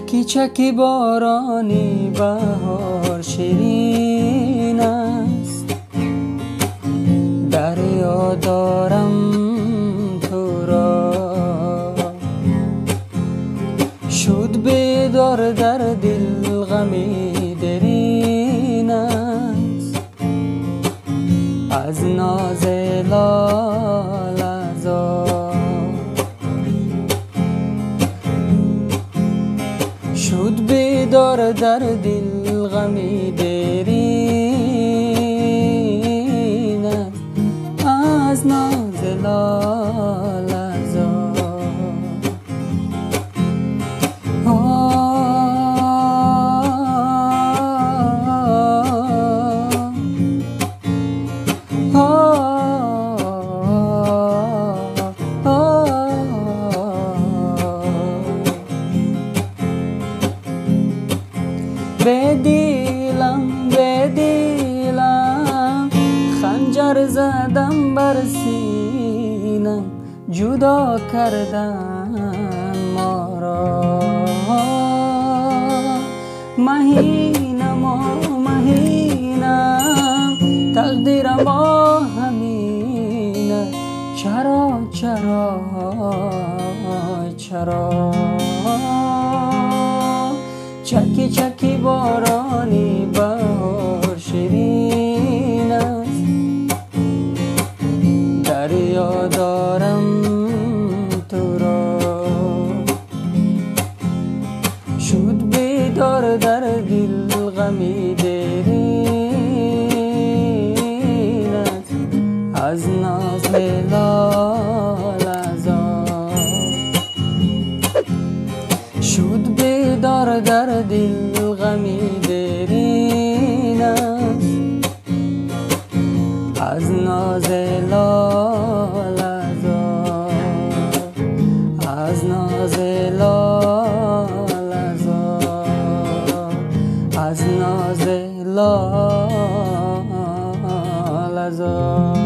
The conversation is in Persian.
چکی چکی بارانی بهار شیرین است، دریا دارم تو را. شد بیدار در دل غمی درین است، از ناز لال زار. شد بیدار در دل غمی درین است، از ناز لال زار. به دیلم خنجر زدم بر سینم، جدا کردن ما را. مهینم تقدیرم با همینه. چرا چکی چکی بارانی بهار شیرین است، دریا دارم تو را. شد بیدار در دل غمی درین است، از ناز لال زار. شد بیدار در دل غمی درین است، از ناز لال زار. از ناز لال زار، از ناز لال زار.